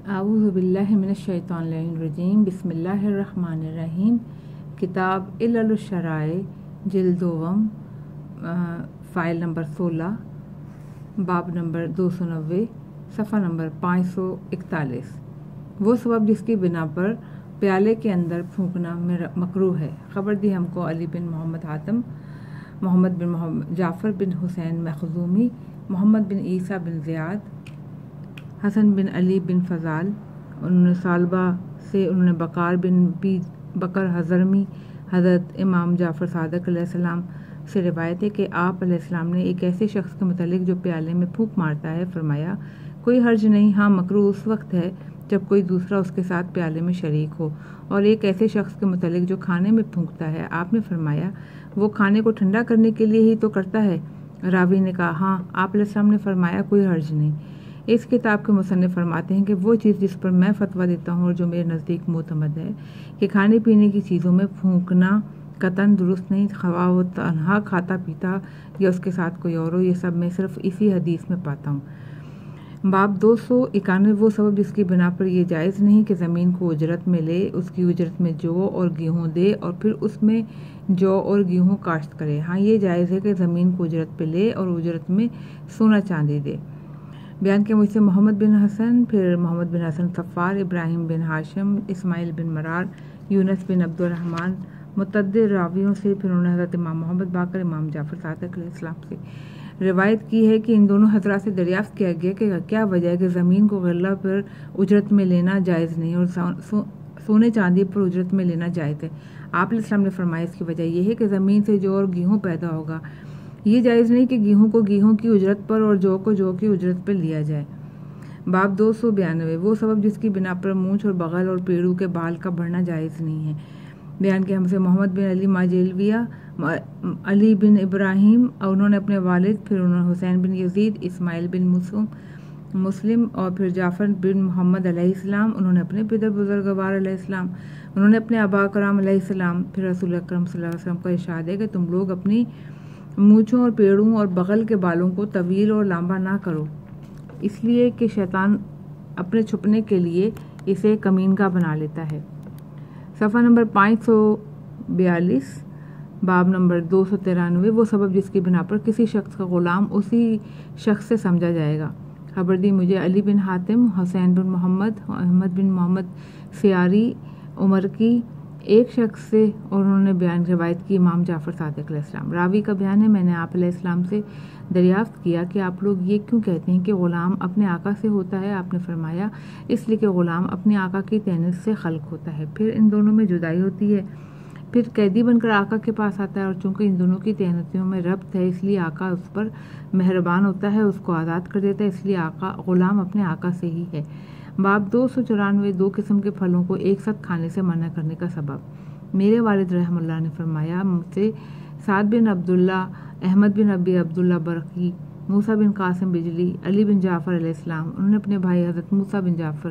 اعوذ باللہ من الشیطان الرجیم بسم اللہ الرحمن الرحیم۔ کتاب علل الشرائع جلد دوم، فائل نمبر 16، باب نمبر 290، صفحہ نمبر 541۔ وہ سبب جس کی بنا پر پیالے کے اندر پھونکنا مکروہ ہے۔ خبر دی ہم کو علی بن محمد حاتم، محمد بن جعفر بن حسین مخزومی، محمد بن عیسیٰ بن زیاد، حسن بن علی بن فضال، انہوں نے سالبہ سے، انہوں نے بقار بن بکر حضرمی، حضرت امام جعفر صادق علیہ السلام سے روایت ہے کہ آپ علیہ السلام نے ایک ایسے شخص کے متعلق جو پیالے میں پھونک مارتا ہے فرمایا، کوئی حرج نہیں، ہاں مکروہ اس وقت ہے جب کوئی دوسرا اس کے ساتھ پیالے میں شریک ہو۔ اور ایک ایسے شخص کے متعلق جو کھانے میں پھونکتا ہے، آپ نے فرمایا وہ کھانے کو ٹھنڈا کرنے کے لیے ہی تو کرتا ہے۔ راوی نے کہا ہاں، آپ علیہ السلام نے فرمایا کوئی حرج نہیں۔ اس کتاب کے مصنف فرماتے ہیں کہ وہ چیز جس پر میں فتویٰ دیتا ہوں اور جو میرے نزدیک معتمد ہے کہ کھانے پینے کی چیزوں میں پھونکنا قطعاً درست نہیں، خواہ وہ تنہا کھاتا پیتا یا اس کے ساتھ کوئی اور ہو، یہ سب میں صرف اسی حدیث میں پاتا ہوں۔ باب 291۔ وہ سبب جس کی بنا پر یہ جائز نہیں کہ زمین کو اجرت میں لے، اس کی اجرت میں جو اور گیہوں دے اور پھر اس میں جو اور گیہوں کاشت کرے۔ ہاں یہ جائز ہے کہ زمین کو اجرت پہ لے اور اجرت میں سونا چاندی دے۔ بیان کے مجھ سے محمد بن حسن، پھر محمد بن حسن صفار، ابراہیم بن ہاشم، اسماعیل بن مرار، یونس بن عبد الرحمن، متعدد راویوں سے، پھر انہوں نے حضرت امام محمد باقر، امام جعفر صادق علیہ السلام سے روایت کی ہے کہ ان دونوں حضرات سے دریافت کیا گیا کہ کیا وجہ ہے کہ زمین کو غلہ پر اجرت میں لینا جائز نہیں اور سونے چاندی پر اجرت میں لینا جائز ہے۔ آپ علیہ السلام نے فرمایا اس کی وجہ یہ ہے کہ زمین سے جو اور گیہوں پیدا ہوگا، یہ جائز نہیں کہ گیہوں کو گیہوں کی اجرت پر اور جو کو جو کی اجرت پر لیا جائے۔ باب 292۔ وہ سبب جس کی بنا پر مونچھ اور بغل اور پیڑو کے بال کا بڑھنا جائز نہیں ہے۔ بیان کے ہم سے محمد بن علی ماجلویہ، علی بن ابراہیم، اور انہوں نے اپنے والد، پھر انہوں نے حسین بن یزید، اسماعیل بن مسلم اور پھر جعفر بن محمد علیہ السلام، انہوں نے اپنے پدر بزرگوار علیہ السلام، انہوں نے اپنے آبا کرام علیہ السلام، پھر رسول اکرم صلی اللہ علیہ وسلم کا ارشاد ہے کہ تم لوگ اپنی مونچھوں اور پیڑوں اور بغل کے بالوں کو طویل اور لمبا نہ کرو، اس لیے کہ شیطان اپنے چھپنے کے لیے اسے کمینگاہ بنا لیتا ہے۔ صفحہ نمبر 542۔ باب نمبر 293۔ وہ سبب جس کی بنا پر کسی شخص کا غلام اسی شخص سے سمجھا جائے گا۔ خبر دی مجھے علی بن حاتم، حسین بن محمد، احمد بن محمد سیاری عمر کی ایک شخص سے، اور انہوں نے بیان روایت کی امام جعفر صادق علیہ السلام۔ راوی کا بیان ہے میں نے آپ علیہ السلام سے دریافت کیا کہ آپ لوگ یہ کیوں کہتے ہیں کہ غلام اپنے آقا سے ہوتا ہے؟ آپ نے فرمایا اس لیے کہ غلام اپنے آقا کی تہنت سے خلق ہوتا ہے، پھر ان دونوں میں جدائی ہوتی ہے، پھر قیدی بن کر آقا کے پاس آتا ہے، اور چونکہ ان دونوں کی تہنتیوں میں ربط ہے اس لیے آقا اس پر مہربان ہوتا ہے، اس کو آزاد کر دیتا ہے، اس لیے غلام اپنے آقا سے ہی ہے۔ باب 294۔ دو قسم کے پھلوں کو ایک ساتھ کھانے سے منع کرنے کا سبب۔ میرے والد رحمہ اللہ نے فرمایا مجھ سے سعد بن عبداللہ، احمد بن ابی عبداللہ برقی، موسیٰ بن قاسم بجلی، علی بن جعفر علیہ السلام، انہوں نے اپنے بھائی حضرت موسیٰ بن جعفر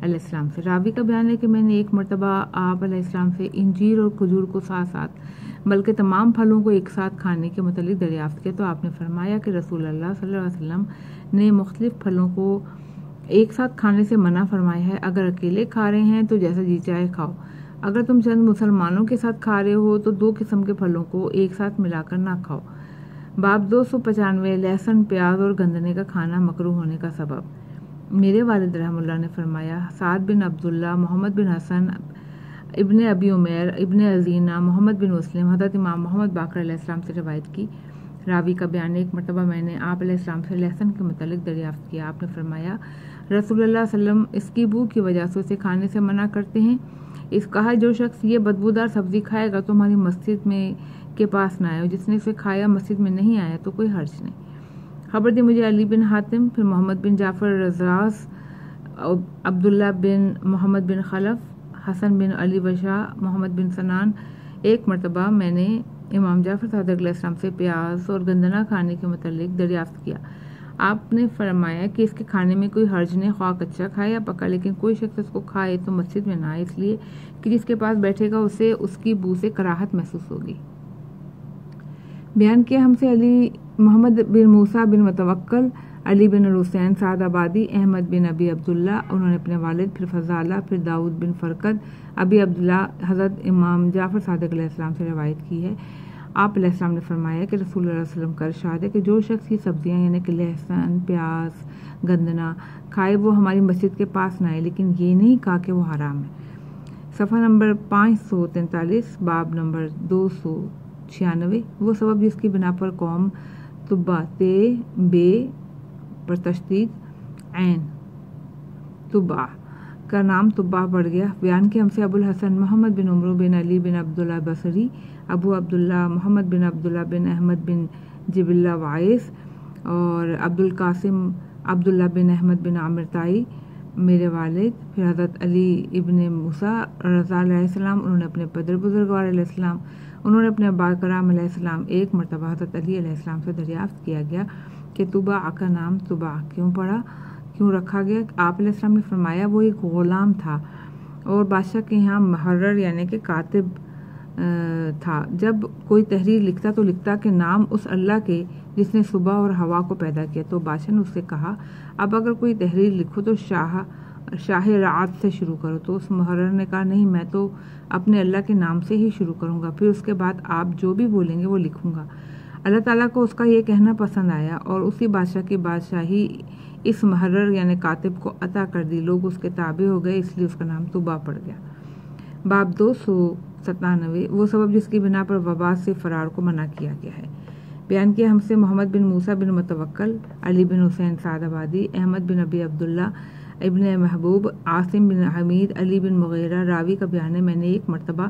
علیہ السلام سے۔ راوی کا بیان ہے کہ میں نے ایک مرتبہ آپ علیہ السلام سے انجیر اور کھجور کو ساتھ ساتھ بلکہ تمام پھلوں کو ایک ساتھ کھانے کے متعلق دریافت کیا، تو آپ نے فرمایا کہ رسول اللہ صلی اللہ علیہ وسلم نے مختلف پھلوں کو ایک ساتھ کھانے سے منع فرمایا ہے۔ اگر اکیلے کھا رہے ہیں تو جیسا جی چاہے کھاؤ، اگر تم چند مسلمانوں کے ساتھ کھا رہے ہو تو دو قسم کے پھلوں کو ایک ساتھ ملا کر نہ کھاؤ۔ باب 295۔ لہسن، پیاز اور گندنے کا کھانا مکروہ ہونے کا سبب۔ میرے والد رحمہ اللہ نے فرمایا سعد بن عبداللہ، محمد بن حسن، ابن ابی عمیر، ابن عزینہ، محمد بن مسلم، حضرت امام محمد باقر علیہ السلام سے روایت کی۔ راوی کا بیان ایک مرتبہ میں نے آپ علیہ السلام سے لہسن کے متعلق دریافت کیا، آپ نے فرمایا رسول اللہ صلی اللہ علیہ وسلم اس کی بو کی وجہ سے اسے کھانے سے منع کرتے ہیں۔ اس کہا جو شخص یہ بدبودار سبزی کھائے گا تو ہماری مسجد میں کے پاس نہ آئے، جس نے اسے کھایا مسجد میں نہیں آیا تو کوئی حرج نہیں۔ خبر دی مجھے علی بن حاتم، پھر محمد بن جعفر رزاز، عبداللہ بن محمد بن خلف، حسن بن علی وشا، محمد بن سنان، ایک مرتبہ میں نے امام جعفر صادق علیہ السلام سے پیاز اور گندنا کھانے کے متعلق دریافت کیا۔ آپ نے فرمایا کہ اس کے کھانے میں کوئی حرج نہیں، خواہ کچا کھائے یا پکا، لیکن کوئی شخص اس کو کھائے تو مسجد میں نہ آئے، اس لیے کہ جس کے پاس بیٹھے گا اسے اس کی بو سے کراہت محسوس ہوگی۔ بیان کیا ہم سے علی محمد بن موسیٰ بن متوکل، علی بن الحسین سعد آبادی، احمد بن ابی عبداللہ، انہوں نے اپنے والد، پھر فضالہ، پھر داؤد بن فرقد ابی عبداللہ حضرت امام جعفر صادق علیہ السلام سے روایت کی ہے۔ آپ علیہ السلام نے فرمایا کہ رسول اللہ علیہ وسلم کا ارشاد ہے کہ جو شخص یہ سبزیاں یعنی کہ لہسن، پیاز، گندنا کھائے وہ ہماری مسجد کے پاس نہ آئے، لیکن یہ نہیں کہا کہ وہ حرام ہے۔ صفحہ نمبر 543، باب نمبر 296، وہ سبب جس کی بنا پر قوم تبا تے بے پر تشدید عین تبا کا نام تبا پڑ گیا۔ بیان کہ ہم سے ابو الحسن محمد بن عمرو بن علی بن عبداللہ بصری، ابو عبداللہ محمد بن عبداللہ بن احمد بن جبلہ وائس اور عبدالقاسم عبداللہ بن احمد بن عامر تائی میرے والد، پھر حضرت علی ابن موسیٰ رضا علیہ السلام، انہوں نے اپنے پدر بزرگوار علیہ السلام، انہوں نے اپنے ابا کرام علیہ السلام ایک مرتبہ حضرت علی علیہ السلام سے دریافت کیا گیا کہ طبع کا نام طبع کیوں رکھا گیا؟ آپ علیہ السلام نے فرمایا وہ ایک غلام تھا اور بادشاہ کے یہاں محرر یعنی کہ کاتب تھا۔ جب کوئی تحریر لکھتا تو لکھتا کہ نام اس اللہ کے جس نے صبح اور ہوا کو پیدا کیا۔ تو بادشاہ نے اس سے کہا اب اگر کوئی تحریر لکھو تو شاہ رعد سے شروع کرو۔ تو اس محرر نے کہا نہیں، میں تو اپنے اللہ کے نام سے ہی شروع کروں گا، پھر اس کے بعد آپ جو بھی بولیں گے وہ لکھوں گا۔ اللہ تعالیٰ کو اس کا یہ کہنا پسند آیا اور اسی بادشاہ کی بادشاہی اس محرر یعنی کاتب کو عطا کر دی۔ لوگ اس کے تابع ہو گئے، اس لیے اس کا نام طبع پڑ گیا۔ باب 297، وہ سبب جس کی بنا پر وبا سے فرار کو منع کیا گیا ہے۔ بیان کیا ہم سے محمد بن موسیٰ بن متوکل، علی بن حسین سعد آبادی، احمد بن ابی عبداللہ ابن محبوب، عاصم بن حمید، علی بن مغیرہ راوی کا بیان ہے میں نے ایک مرتبہ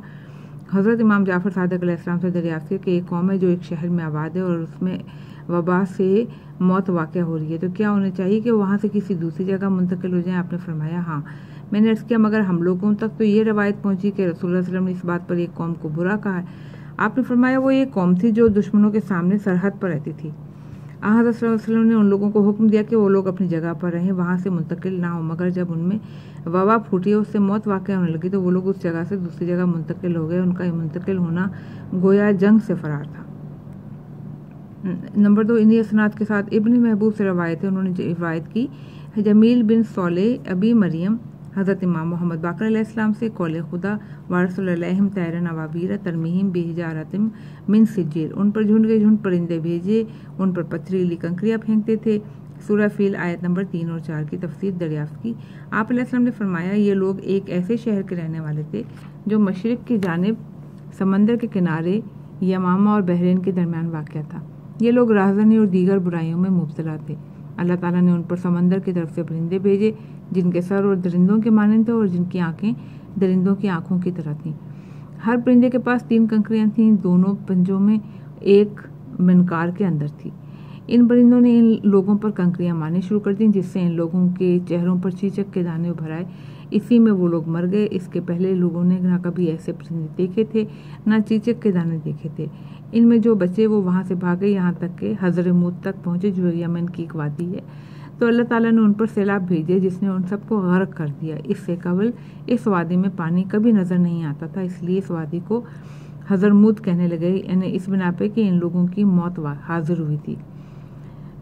حضرت امام جعفر صادق علیہ السلام سے دریافت کیا کہ ایک قوم ہے جو ایک شہر میں آباد ہے اور اس میں وبا سے موت واقع ہو رہی ہے، تو کیا انہیں چاہیے کہ وہاں سے کسی دوسری جگہ منتقل ہو جائیں؟ آپ نے فرمایا ہاں۔ میں نے عرض کیا مگر ہم لوگوں تک تو یہ روایت پہنچی کہ رسول اللہ صلی اللہ علیہ وسلم نے اس بات پر ایک قوم کو برا کہا ہے۔ آپ نے فرمایا وہ ایک قوم تھی جو دشمنوں کے سامنے سرحد پر رہتی تھی۔ حضرت صلی اللہ علیہ وسلم نے ان لوگوں کو حکم دیا کہ وہ لوگ اپنی جگہ پر رہیں، وہاں سے منتقل نہ ہوں، مگر جب ان میں وبا پھوٹی اس سے موت واقع ہونے لگی تو وہ لوگ اس جگہ سے دوسری جگہ منتقل ہو گئے۔ ان کا یہ منتقل ہونا گویا جنگ سے فرار تھا۔ نمبر 2، انہی اسناد کے ساتھ ابن محبوب سے روایت ہے، انہوں نے روایت کی جمیل بن صالح ابی مریم حضرت امام محمد باقر علیہ السلام سے قول خدا وارسل علیہم طیرا ابابیل ترمیہم بحجارۃ من سجیل، ان پر جھنڈ کے جھنڈ پرندے بھیجے، ان پر پتھریلی کنکریاں پھینکتے تھے۔ سورہ فیل آیت نمبر 3 اور 4 کی تفسیر دریافت کی۔ آپ علیہ السلام نے فرمایا یہ لوگ ایک ایسے شہر کے رہنے والے تھے جو مشرق کی جانب سمندر کے کنارے یمامہ اور بحرین کے درمیان واقع تھا۔ یہ لوگ راہزنی اور دیگر برائیوں میں مبتلا تھے۔ اللہ تعالیٰ نے ان پر سمندر کی طرف سے پرندے بھیجے جن کے سر اور درندوں کے مانند تھے اور جن کی آنکھیں درندوں کی آنکھوں کی طرح تھیں۔ ہر پرندے کے پاس 3 کنکریاں تھیں، دونوں پنجوں میں ایک منقار کے اندر تھی۔ ان پرندوں نے ان لوگوں پر کنکریاں مارنی شروع کر دیں جس سے ان لوگوں کے چہروں پر چیچک کے دانے ابھر آئے۔ اسی میں وہ لوگ مر گئے۔ اس کے پہلے لوگوں نے نہ کبھی ایسے پرندے دیکھے تھے نہ چیچک کے دانے دیکھے تھے۔ ان میں جو بچے وہ وہاں سے بھاگے یہاں تک کہ حضرموت تک پہنچے جو یمن کی ایک وادی ہے، تو اللہ تعالیٰ نے ان پر سیلاب بھیجے جس نے ان سب کو غرق کر دیا۔ اس سے قبل اس وادی میں پانی کبھی نظر نہیں آتا تھا، اس لیے اس وادی کو حضرموت کہنے لگے، یعنی اس بنا پہ کہ ان لوگوں کی موت حاضر ہوئی تھی۔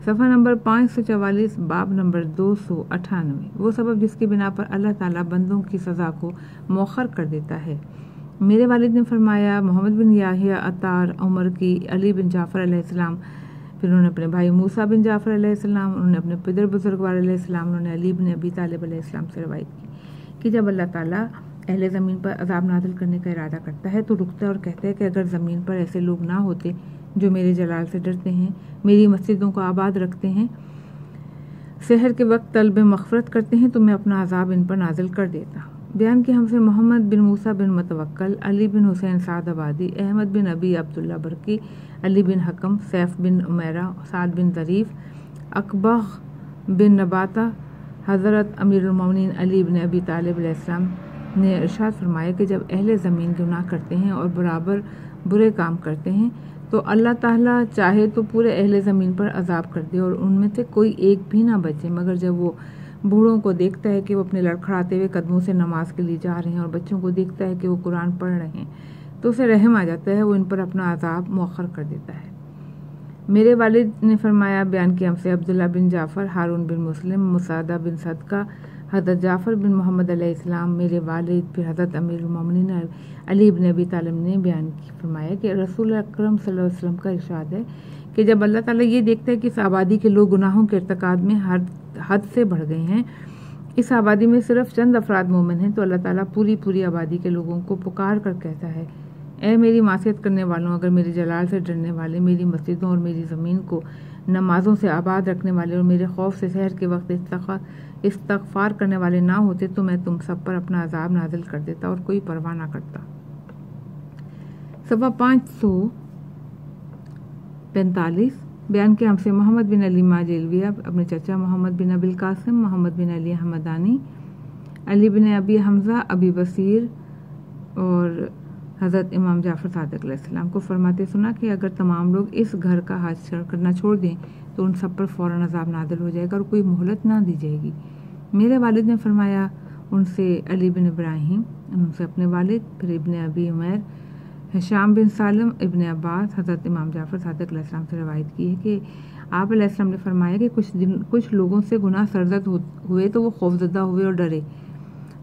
صفحہ نمبر 544، باب نمبر 298، وہ سبب جس کی بنا پر اللہ تعالیٰ بندوں کی سزا کو مؤخر کر دیتا ہے۔ میرے والد نے فرمایا محمد بن یحییٰ عطار عمر کی علی بن جعفر علیہ السلام، پھر انہوں نے اپنے بھائی موسیٰ بن جعفر علیہ السلام، انہوں نے اپنے پدر بزرگوار علیہ السلام، انہوں نے علی بن ابی طالب علیہ السلام سے روایت کی کہ جب اللہ تعالیٰ اہل زمین پر عذاب نازل کرنے کا ارادہ کرتا ہے تو رکتا ہے اور کہتا ہے کہ اگر زمین پر ایسے لوگ نہ ہوتے جو میرے جلال سے ڈرتے ہیں، میری مسجدوں کو آباد رکھتے ہیں، سحر کے وقت طلب مغفرت کرتے ہیں، تو میں اپنا عذاب ان پر نازل کر دیتا۔ بیان کہ ہم سے محمد بن موسیٰ بن متوکل، علی بن حسین سعد آبادی، احمد بن ابی عبداللہ برقی، علی بن حکم، سیف بن عمیرہ، سعد بن ظریف، اکبغ بن نباتہ، حضرت امیر المومنین علی بن ابی طالب علیہ السلام نے ارشاد فرمایا کہ جب اہل زمین گناہ کرتے ہیں اور برابر برے کام کرتے ہیں تو اللہ تعالیٰ چاہے تو پورے اہل زمین پر عذاب کر دے اور ان میں سے کوئی ایک بھی نہ بچے، مگر جب وہ بوڑھوں کو دیکھتا ہے کہ وہ اپنے لڑکھڑاتے ہوئے قدموں سے نماز کے لیے جا رہے ہیں اور بچوں کو دیکھتا ہے کہ وہ قرآن پڑھ رہے ہیں تو اسے رحم آ جاتا ہے، وہ ان پر اپنا عذاب مؤخر کر دیتا ہے۔ میرے والد نے فرمایا، بیان کیا ہم سے عبداللہ بن جعفر، ہارون بن مسلم، مسعدہ بن صدقہ، حضرت جعفر بن محمد علیہ السلام، میرے والد، پھر حضرت امیر المومنین علی بن ابی طالب نے بیان فرمایا کہ رسول اکرم صلی اللہ علیہ وسلم کا ارشاد ہے کہ جب اللہ تعالیٰ یہ دیکھتا ہے کہ اس آبادی کے لوگ گناہوں کے ارتکاب میں حد سے بڑھ گئے ہیں، اس آبادی میں صرف چند افراد مومن ہیں، تو اللہ تعالیٰ پوری آبادی کے لوگوں کو پکار کر کہتا ہے، اے میری معصیت کرنے والوں، اگر میرے جلال سے ڈرنے والے، میری مسجدوں اور میری زمین کو نمازوں سے آباد رکھنے والے اور میرے خوف سے سحر کے وقت استغفار کرنے والے نہ ہوتے تو میں تم سب پر اپنا عذاب نازل کر دیتا اور کوئی پرواہ نہ کرتا۔ صفحہ 545 بیان کے ہم سے محمد بن علی ماجلویہ، اپنے چچا محمد بن ابی القاسم، محمد بن علی حمدانی، علی بن ابی حمزہ، ابی بصیر اور حضرت امام جعفر صادق علیہ السلام کو فرماتے سنا کہ اگر تمام لوگ اس گھر کا حج کرنا چھوڑ دیں تو ان سب پر فوراً عذاب نازل ہو جائے گا اور کوئی مہلت نہ دی جائے گی۔ میرے والد نے فرمایا ان سے علی بن ابراہیم، ان سے اپنے والد، پھر ابن ابی عمیر، ہشام بن سالم، ابن عباس، حضرت امام جعفر صادق علیہ السلام سے روایت کی ہے کہ آپ علیہ السلام نے فرمایا کہ کچھ لوگوں سے گناہ سرزد ہوئے تو وہ خوفزدہ ہوئے اور ڈرے،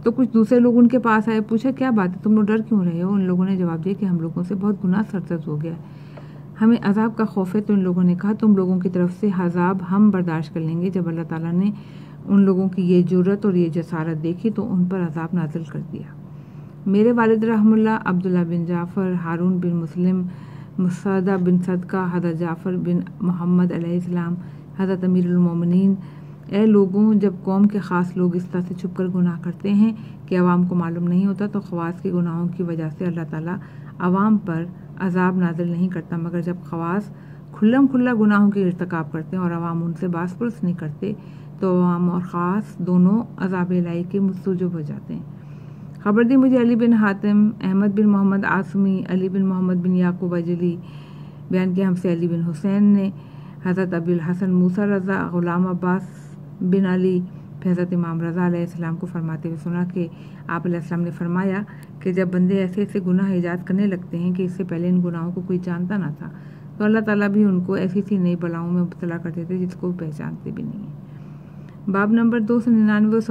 تو کچھ دوسرے لوگ ان کے پاس آئے، پوچھا کیا بات ہے، تم لوگ ڈر کیوں رہے ہو؟ ان لوگوں نے جواب دیا کہ ہم لوگوں سے بہت گناہ سرزد ہو گیا ہے، ہمیں عذاب کا خوف ہے۔ تو ان لوگوں نے کہا تم لوگوں کی طرف سے عذاب ہم برداشت کر لیں گے۔ جب اللہ تعالیٰ نے ان لوگوں کی یہ جرت اور یہ جسارت دیکھی تو ان پر عذاب نازل کر دیا۔ میرے والد رحم اللہ عبداللہ بن جعفر، ہارون بن مسلم، مسعدہ بن صدقہ، حضرت جعفر بن محمد علیہ السلام، حضرت امیر المومنین، اے لوگوں، جب قوم کے خاص لوگ اس طرح سے چھپ کر گناہ کرتے ہیں کہ عوام کو معلوم نہیں ہوتا تو خواص کے گناہوں کی وجہ سے اللہ تعالیٰ عوام پر عذاب نازل نہیں کرتا، مگر جب خواص کھلم کھلا گناہوں کے ارتکاب کرتے ہیں اور عوام ان سے باس پرس نہیں کرتے تو عوام اور خاص دونوں عذاب الہی کے مستوجب ہو جاتے ہیں۔ خبر دی مجھے علی بن حاتم، احمد بن محمد عاصمی، علی بن محمد بن یعقوب اجلی، بیان کیا ہم سے علی بن حسین نے، حضرت ابی الحسن موسیٰ رضا، غلام عباس بن علی، پھر حضرت امام رضا علیہ السلام کو فرماتے ہوئے سنا کہ آپ علیہ السلام نے فرمایا کہ جب بندے ایسے ایسے گناہ ایجاد کرنے لگتے ہیں کہ اس سے پہلے ان گناہوں کو کوئی جانتا نہ تھا تو اللہ تعالیٰ بھی ان کو ایسی سی نئی بلاؤں میں مبتلا کرتے تھے جس کو پہچانتے بھی نہیں ہیں۔ باب نمبر 299،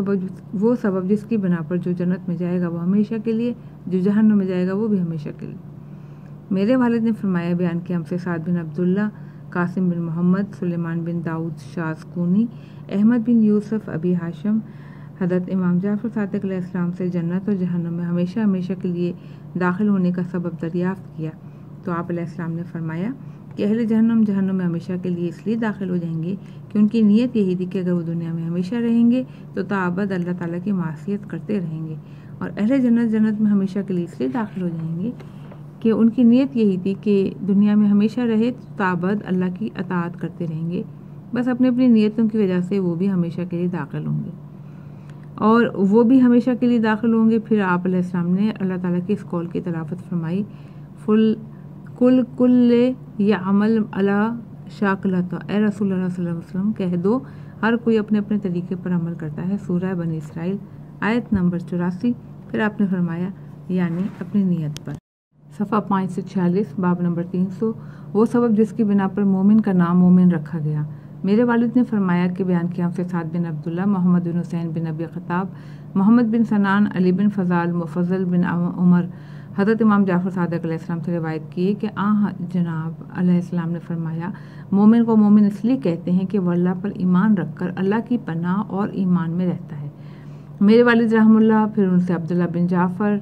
وہ سبب جس کی بنا پر جو جنت میں جائے گا وہ ہمیشہ کے لیے، جو جہنم میں جائے گا وہ بھی ہمیشہ کے لیے۔ میرے والد نے فرمایا، بیان کیا ہم سے سعد بن عبداللہ، قاسم بن محمد، سلیمان بن داؤد شازکونی، احمد بن یوسف، ابی ہاشم، حضرت امام جعفر صادق علیہ السلام سے جنت اور جہنم میں ہمیشہ ہمیشہ کے لیے داخل ہونے کا سبب دریافت کیا تو آپ علیہ السلام نے فرمایا کہ اہل جہنم میں ہمیشہ کے لیے اس لیے داخل ہو جائیں گے کہ ان کی نیت یہی تھی کہ اگر وہ دنیا میں ہمیشہ رہیں گے تو تابد اللہ تعالیٰ کی معصیت کرتے رہیں گے، اور اہل جنت میں ہمیشہ کے لیے اس لیے داخل ہو جائیں گے کہ ان کی نیت یہی تھی کہ دنیا میں ہمیشہ رہے تو تابد اللہ کی اطاعت کرتے رہیں گے، بس اپنی اپنی نیتوں کی وجہ سے وہ بھی ہمیشہ کے لیے داخل ہوں گے، اور وہ بھی ہمیشہ کے لیے داخل ہوں گے۔ پھر آپ علیہ السلام نے اللہ تعالیٰ کے اس قول کی تلاوت فرمائی، کل یعمل علی شاکلتہ، اے رسول اللہ صلی اللہ علیہ وسلم کہہ دو ہر کوئی اپنے اپنے طریقے پر عمل کرتا ہے۔ سورہ بنی اسرائیل آیت نمبر 84۔ پھر آپ نے فرمایا یعنی اپنی نیت پر۔ صفحہ 546، باب نمبر 300، وہ سبب جس کی بنا پر مومن کا نام مومن رکھا گیا۔ میرے والد نے فرمایا کہ بیان کیا ہم سے سعد بن عبداللہ، محمد بن حسین بن ابی خطاب، محمد بن سنان، علی بن فضال، مفضل بن عمر، حضرت امام جعفر صادق علیہ السلام سے روایت کی کہ جناب علیہ السلام نے فرمایا، مومن کو مومن اس لیے کہتے ہیں کہ وہ اللہ پر ایمان رکھ کر اللہ کی پناہ اور ایمان میں رہتا ہے۔ میرے والد رحم اللہ، پھر ان سے عبداللہ بن جعفر،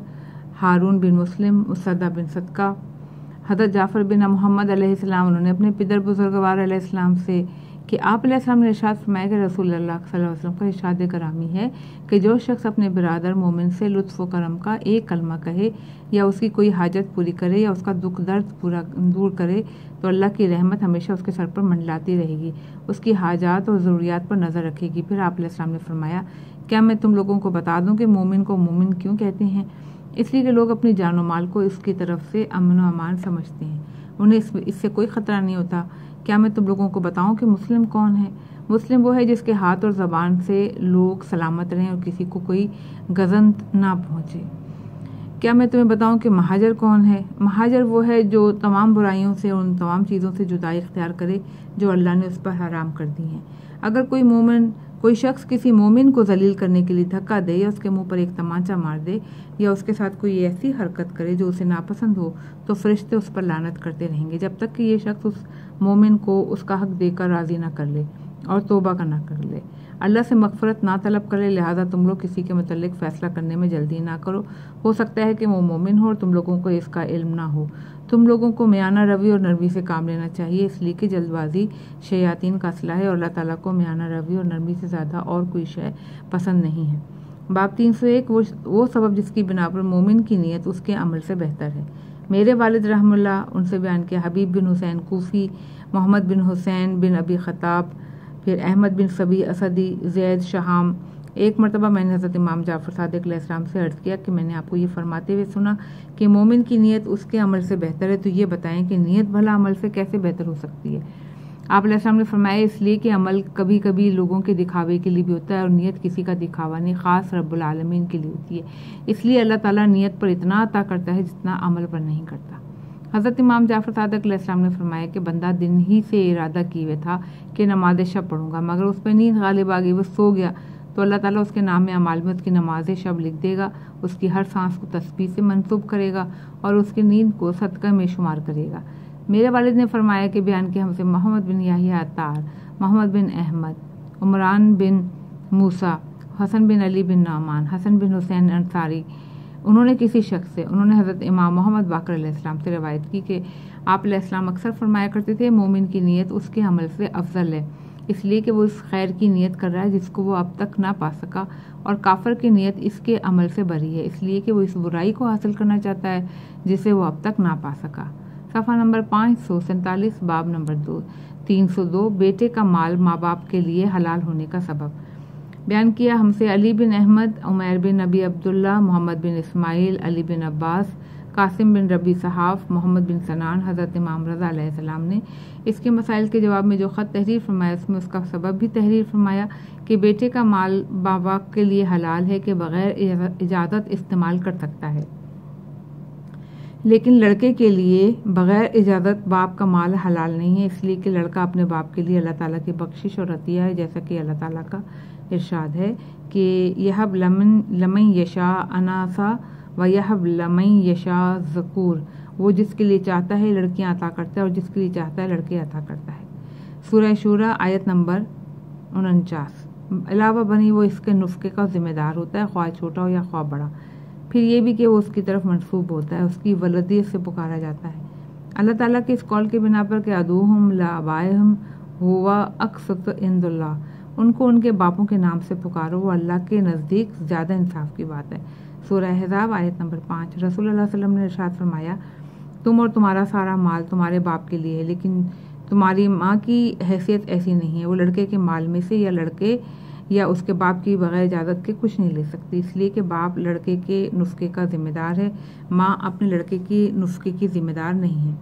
ہارون بن مسلم، مسعدہ بن صدقہ، حضرت جعفر بن محمد علیہ السلام، انہوں نے اپنے پدر بزرگوار علیہ السلام سے کہ آپ علیہ السلام نے ارشاد فرمایا کہ رسول اللہ صلی اللہ علیہ وسلم کا ارشاد کرامی ہے کہ جو شخص اپنے برادر مومن سے لطف و کرم کا ایک کلمہ کہے یا اس کی کوئی حاجت پوری کرے یا اس کا دکھ درد پورا دور کرے تو اللہ کی رحمت ہمیشہ اس کے سر پر منڈلاتی رہے گی، اس کی حاجات اور ضروریات پر نظر رکھے گی۔ پھر آپ علیہ السلام نے فرمایا، کیا میں تم لوگوں کو بتا دوں کہ مومن کو مومن کیوں کہتے ہیں؟ اس لیے کہ لوگ اپنی جان و مال کو اس کی طرف سے امن و امان سمجھتے ہیں، انہیں اس سے کوئی خطرہ نہیں ہوتا۔ کیا میں تم لوگوں کو بتاؤں کہ مسلم کون ہے؟ مسلم وہ ہے جس کے ہاتھ اور زبان سے لوگ سلامت رہیں اور کسی کو کوئی گزند نہ پہنچے۔ کیا میں تمہیں بتاؤں کہ مہاجر کون ہے؟ مہاجر وہ ہے جو تمام برائیوں سے اور ان تمام چیزوں سے جدائی اختیار کرے جو اللہ نے اس پر حرام کر دی ہیں۔ اگر کوئی شخص کسی مومن کو ذلیل کرنے کے لیے دھکا دے یا اس کے منہ پر ایک تمانچہ مار دے یا اس کے ساتھ کوئی ایسی حرکت کرے جو اسے ناپسند ہو تو فرشتے اس پر لعنت کرتے رہیں گے جب تک کہ یہ شخص اس مومن کو اس کا حق دے کر راضی نہ کر لے اور توبہ نہ کر لے، اللہ سے مغفرت نہ طلب کرے۔ لہٰذا تم لوگ کسی کے متعلق فیصلہ کرنے میں جلدی نہ کرو، ہو سکتا ہے کہ وہ مومن ہو اور تم لوگوں کو اس کا علم نہ ہو۔ تم لوگوں کو میانہ روی اور نرمی سے کام لینا چاہیے، اس لیے کہ جلد بازی شیاطین کا اسلحہ ہے اور اللہ تعالیٰ کو میانہ روی اور نرمی سے زیادہ اور کوئی شے پسند نہیں ہے۔ باب 301 وہ سبب جس کی بنا پر مومن کی نیت اس کے عمل سے بہتر ہے۔ میرے والد رحم اللہ ان سے بیان کیا، حبیب بن حسین کوفی، محمد بن حسین بن ابی خطاب، پھر احمد بن صبی اسدی، زید شہام۔ ایک مرتبہ میں نے حضرت امام جعفر صادق علیہ السلام سے عرض کیا کہ میں نے آپ کو یہ فرماتے ہوئے سنا کہ مومن کی نیت اس کے عمل سے بہتر ہے، تو یہ بتائیں کہ نیت بھلا عمل سے کیسے بہتر ہو سکتی ہے؟ آپ علیہ السلام نے فرمایا، اس لیے کہ عمل کبھی کبھی لوگوں کے دکھاوے کے لیے بھی ہوتا ہے اور نیت کسی کا دکھاوا نہیں، خاص رب العالمین کے لیے ہوتی ہے۔ اس لیے اللہ تعالیٰ نیت پر اتنا عطا کرتا ہے جتنا عمل پر نہیں کرتا۔ حضرت امام جعفر صادق علیہ السلام نے فرمایا کہ بندہ دن ہی سے ارادہ کیے ہوئے تھا کہ نماز شب پڑھوں گا، مگر اس پہ نیند غالب آ گئی، وہ سو گیا، تو اللہ تعالیٰ اس کے نام اعمال میں اس کی نماز شب لکھ دے گا، اس کی ہر سانس کو تسبیح سے منسوب کرے گا اور اس کی نیند کو صدقہ میں شمار کرے گا۔ میرے والد نے فرمایا کہ بیان کیا ہم سے محمد بن یحییٰ عطار، محمد بن احمد، عمران بن موسیٰ، حسن بن علی بن نعمان، حسن بن حسین انصاری، انہوں نے کسی شخص سے، انہوں نے حضرت امام محمد باقر علیہ السلام سے روایت کی کہ آپ علیہ السلام اکثر فرمایا کرتے تھے، مومن کی نیت اس کے عمل سے افضل ہے، اس لیے کہ وہ اس خیر کی نیت کر رہا ہے جس کو وہ اب تک نہ پا سکا، اور کافر کی نیت اس کے عمل سے بری ہے، اس لیے کہ وہ اس برائی کو حاصل کرنا چاہتا ہے جسے وہ اب تک نہ پا سکا۔ صفحہ نمبر 547، باب نمبر 302، بیٹے کا مال ماں باپ کے لیے حلال ہونے کا سبب۔ بیان کیا ہم سے علی بن احمد، عمیر بن نبی عبداللہ، محمد بن اسماعیل، علی بن عباس، قاسم بن ربی صحاف، محمد بن سنان، حضرت امام رضا علیہ السلام نے اس کے مسائل کے جواب میں جو خط تحریر فرمایا اس میں اس کا سبب بھی تحریر فرمایا کہ بیٹے کا مال ماں باپ کے لیے حلال ہے کہ بغیر اجازت استعمال کر سکتا ہے، لیکن لڑکے کے لیے بغیر اجازت باپ کا مال حلال نہیں ہے، اس لیے کہ لڑکا اپنے باپ کے لیے اللہ تعالیٰ کی بخشش اور عطیہ ہے، جیسا کہ اللہ تعالیٰ کا ارشاد ہے کہ یہب لمن یشاء اناسا و یہب لمن یشاء ذکور، وہ جس کے لیے چاہتا ہے لڑکیاں عطا کرتا ہے اور جس کے لیے چاہتا ہے لڑکے عطا کرتا ہے۔ سورہ شورى آیت نمبر 49۔ علاوہ بنی وہ اس کے نفقے کا ذمہ دار ہوتا ہے، خواہ چھوٹا ہو یا خواہ بڑا، پھر یہ بھی کہ وہ اس کی طرف منسوب ہوتا ہے، اس کی ولدیت سے پکارا جاتا ہے۔ اللہ تعالیٰ کے اس قول کے بنا پر کہ ادعوہم لآبائہم ھو اقسط عند اللہ، ان کو ان کے باپوں کے نام سے پکارو، وہ اللہ کے نزدیک زیادہ انصاف کی بات ہے۔ سورہ احزاب آیت نمبر 5۔ رسول اللہ صلی اللہ علیہ وسلم نے ارشاد فرمایا، تم اور تمہارا سارا مال تمہارے باپ کے لیے ہے، لیکن تمہاری ماں کی حیثیت ایسی نہیں ہے، وہ لڑکے کے مال میں سے یا لڑکے یا اس کے باپ کی بغیر اجازت کے کچھ نہیں لے سکتی، اس لیے کہ باپ لڑکے کے نفقے کا ذمہ دار ہے، ماں اپنے لڑکے کی نفقے کی ذمہ دار نہیں ہے۔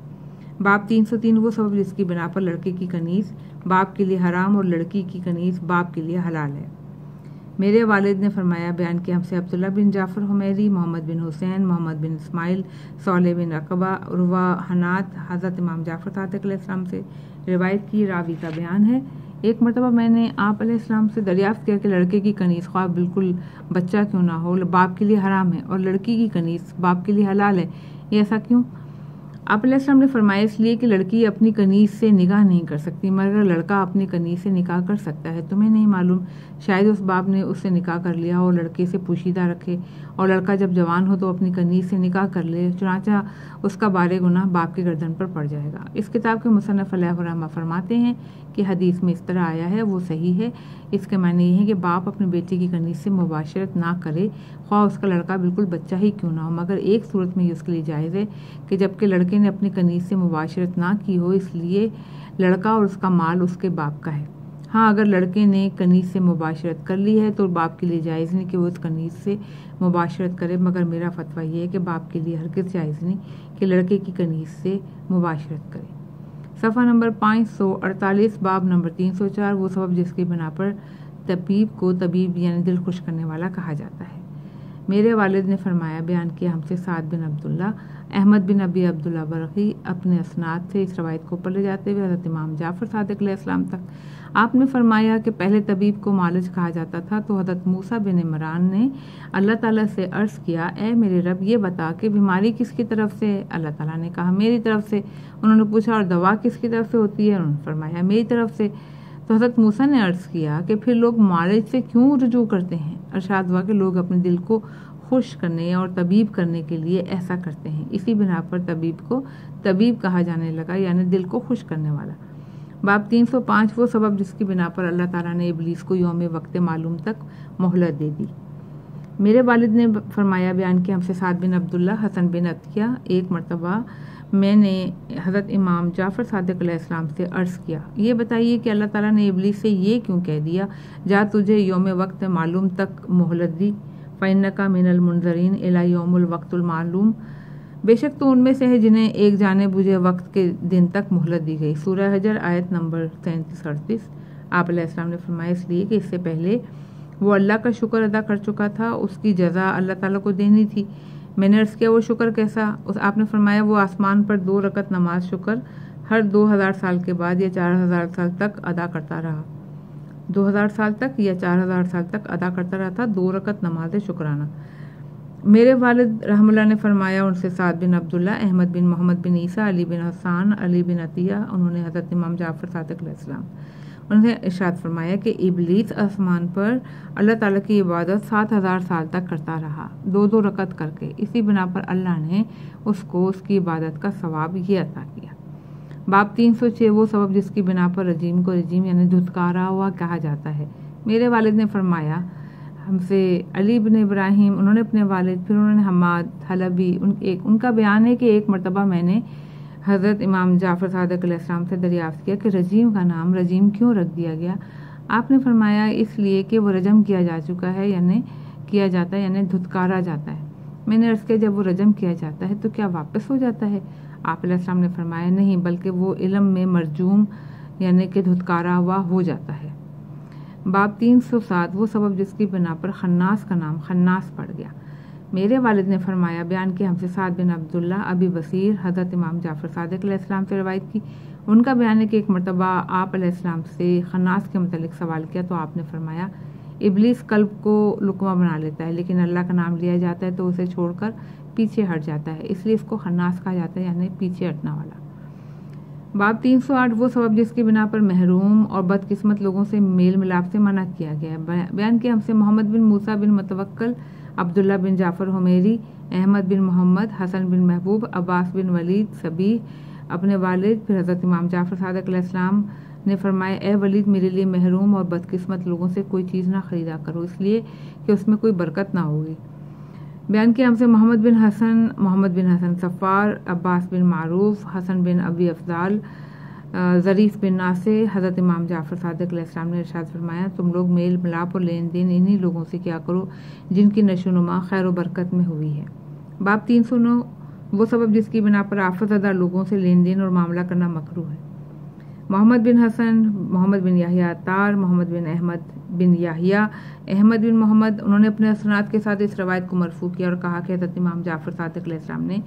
باب 303 وہ سبب جس کی بنا پر لڑکے کی کنیز باپ کے لیے حرام اور لڑکی کی کنیز باپ کے لیے حلال ہے۔ میرے والد نے فرمایا، بیان کیا ہم سے عبداللہ بن جعفر حمیری، محمد بن حسین، محمد بن اسماعیل، صالح بن عقبہ، عروہ حنات، حضرت امام جعفر صادق علیہ السلام سے روایت کی، راوی کا بیان ہے، ایک مرتبہ میں نے آپ علیہ السلام سے دریافت کیا کہ لڑکے کی کنیز خواہ بالکل بچہ کیوں نہ ہو باپ کے لیے حرام ہے اور لڑکی کی کنیز باپ کے لیے حلال ہے، یہ ایسا کیوں؟ آپ علیہ السلام نے فرمایا، اس لیے کہ لڑکی اپنی کنیز سے نکاح نہیں کر سکتی، مگر لڑکا اپنی کنیز سے نکاح کر سکتا ہے۔ تمہیں نہیں معلوم شاید اس باپ نے اس سے نکاح کر لیا اور لڑکے سے پوشیدہ رکھے، اور لڑکا جب جوان ہو تو اپنی کنیز سے نکاح کر لے، چنانچہ اس کا بار گناہ باپ کی گردن پر پڑ جائے گا۔ اس کتاب کے مصنف علیہ الرحمہ فرماتے ہیں کہ حدیث میں اس طرح آیا ہے وہ صحیح ہے، اس کے معنی یہ ہے کہ باپ اپنی بیٹی کی کنیز سے مباشرت نہ کرے، خواہ اس کا لڑکا بالکل بچہ ہی کیوں نہ ہو، مگر ایک صورت میں یہ اس کے لیے جائز ہے کہ جب کہ لڑکے نے اپنی کنیز سے مباشرت نہ کی ہو، اس لیے لڑکا اور اس کا مال اس کے باپ کا ہے۔ ہاں اگر لڑکے نے کنیز سے مباشرت کر لی ہے تو باپ کے لیے جائز نہیں کہ وہ اس کنیز سے مباشرت کرے، مگر میرا فتویٰ یہ ہے کہ باپ کے لیے ہرگز جائز نہیں کہ لڑکے کی کنیز سے مباشرت کرے۔ صفحہ نمبر 548، باب نمبر 304 وہ سبب جس کی بنا پر طبیب کو طبیب یعنی دل خوش کرنے والا کہا جاتا ہے۔ میرے والد نے فرمایا، بیان کیا ہم سے سعد بن عبداللہ، احمد بن ابی عبداللہ برقی اپنے اسناد سے اس روایت کو اوپر لے جاتے ہوئے حضرت امام جعفر صادق علیہ السلام تک آپ نے فرمایا کہ پہلے طبیب کو معالج کہا جاتا تھا تو حضرت موسیٰ بن عمران نے اللہ تعالیٰ سے عرض کیا، اے میرے رب یہ بتا کہ بیماری کس کی طرف سے؟ اللہ تعالیٰ نے کہا میری طرف سے۔ انہوں نے پوچھا اور دوا کس کی طرف سے ہوتی ہے؟ انہوں نے فرمایا میری طرف سے۔ تو حضرت موسیٰ نے عرض کیا کہ پھر لوگ معالج سے کیوں رجوع کرتے ہیں؟ ارشاد ہوا کہ لوگ اپنے دل کو خوش کرنے اور طبیب کرنے کے لیے ایسا کرتے ہیں، اسی بنا پر طبیب کو طبیب کہا جانے لگا، یعنی دل کو خوش کرنے والا۔ باب 305 وہ سبب جس کی بنا پر اللہ تعالیٰ نے ابلیس کو یوم وقت معلوم تک مہلت دے دی۔ میرے والد نے فرمایا، بیان کیا ہم سے سعد بن عبداللہ حسن بن عطیہ، ایک مرتبہ میں نے حضرت امام جعفر صادق علیہ السلام سے عرض کیا، یہ بتائیے کہ اللہ تعالیٰ نے ابلیس سے یہ کیوں کہہ دیا، جا تجھے یوم وقت معلوم تک مہلت دی، فَإِنَّكَ مِنَ الْمُنذَرِينَ إِلَى يَوْمِ الْوَقْتِ الْمَعْلُومِ، بے شک تو ان میں سے ہے جنہیں ایک جانے بوجھے وقت کے دن تک مہلت دی گئی۔ سورہ حجر آیت نمبر 37-38۔ آپ علیہ السلام نے فرمایا اس لیے کہ اس سے پہلے وہ اللہ کا شکر ادا کر چکا تھا، اس کی جزا اللہ تعالیٰ کو دینی تھی۔ میں نے عرض کیا وہ شکر کیسا؟ آپ نے فرمایا وہ آسمان پر 2 رکعت نماز شکر ہر 2000 سال کے بعد یا 4000 سال تک ادا کرتا رہا، 2000 سال تک یا 4000 سال تک ادا کرتا رہا تھا 2 رکعت نماز شکرانہ۔ میرے والد رحم اللہ نے فرمایا ان سے سعد بن عبداللہ، احمد بن محمد بن عیسیٰ، علی بن حسان، علی بن عطیہ، انہوں نے حضرت امام جعفر صادق علیہ السلام انہوں نے ارشاد فرمایا کہ ابلیس آسمان پر اللہ تعالیٰ کی عبادت 7000 سال تک کرتا رہا 2 رکعت کر کے، اسی بنا پر اللہ نے اس کو اس کی عبادت کا ثواب یہ عطا کیا۔ باب 306 وہ سبب جس کی بنا پر رجیم کو رجیم یعنی دھتکارا ہوا کہا جاتا ہے۔ میرے والد نے فرمایا ہم سے علی بن ابراہیم، انہوں نے اپنے والد، پھر انہوں نے حماد حلبی، ان کا بیان ہے کہ ایک مرتبہ میں نے حضرت امام جعفر صادق علیہ السلام سے دریافت کیا کہ رجیم کا نام رجیم کیوں رکھ دیا گیا؟ آپ نے فرمایا اس لیے کہ وہ رجم کیا جا چکا ہے، یعنی کیا جاتا ہے یعنی دھتکارا جاتا ہے۔ میں نے عرض کیا جب وہ رجم کیا جاتا ہے تو کیا واپس ہو جاتا ہے؟ آپ علیہ السلام نے فرمایا نہیں، بلکہ وہ علم میں مرجوم یعنی کہ دھتکارا ہوا ہو جاتا ہے۔ باب 307 وہ سبب جس کی بنا پر خناس کا نام خناس پڑ گیا۔ میرے والد نے فرمایا بیان کہ ہم سے سعد بن عبداللہ ابی بصیر حضرت امام جعفر صادق علیہ السلام سے روایت کی، ان کا بیان ہے کہ ایک مرتبہ آپ علیہ السلام سے خناس کے متعلق سوال کیا تو آپ نے فرمایا ابلیس قلب کو لقمہ بنا لیتا ہے، لیکن اللہ کا نام لیا جاتا ہے تو اسے چھوڑ کر پیچھے ہٹ جاتا ہے، اس لیے اس کو خناس کہا جاتا ہے یعنی پیچھے ہٹنا والا۔ باب 308 وہ سبب جس کی بنا پر محروم اور بدقسمت لوگوں سے میل ملاپ سے منع کیا گیا ہے۔ بیان کہ ہم سے محمد بن موسیٰ بن متوکل، عبداللہ بن جعفر حمیری، احمد بن محمد، حسن بن محبوب، عباس بن ولید سبیح اپنے والد، پھر حضرت امام جعفر صادق علیہ السلام نے فرمایا اے ولید میرے لیے محروم اور بدقسمت لوگوں سے کوئی چیز نہ خریدا کرو، اس لیے کہ اس میں کوئی برکت نہ ہوگی۔ بیان کیا ہم سے محمد بن حسن صفار، عباس بن معروف، حسن بن ابی افضال، ظریف بن ناصر، حضرت امام جعفر صادق علیہ السلام نے ارشاد فرمایا تم لوگ میل ملاپ اور لین دین انہی لوگوں سے کیا کرو جن کی نشو و نما خیر و برکت میں ہوئی ہے۔ باب 309 وہ سبب جس کی بنا پر آفت زدہ لوگوں سے لین دین اور معاملہ کرنا مکروہ ہے۔ محمد بن حسن، محمد بن یحییٰ عطار، محمد بن احمد بن یحییٰ، احمد بن محمد، انہوں نے اپنے اسناد کے ساتھ اس روایت کو مرفوع کیا اور کہا کہ حضرت امام جعفر صادق علیہ السلام نے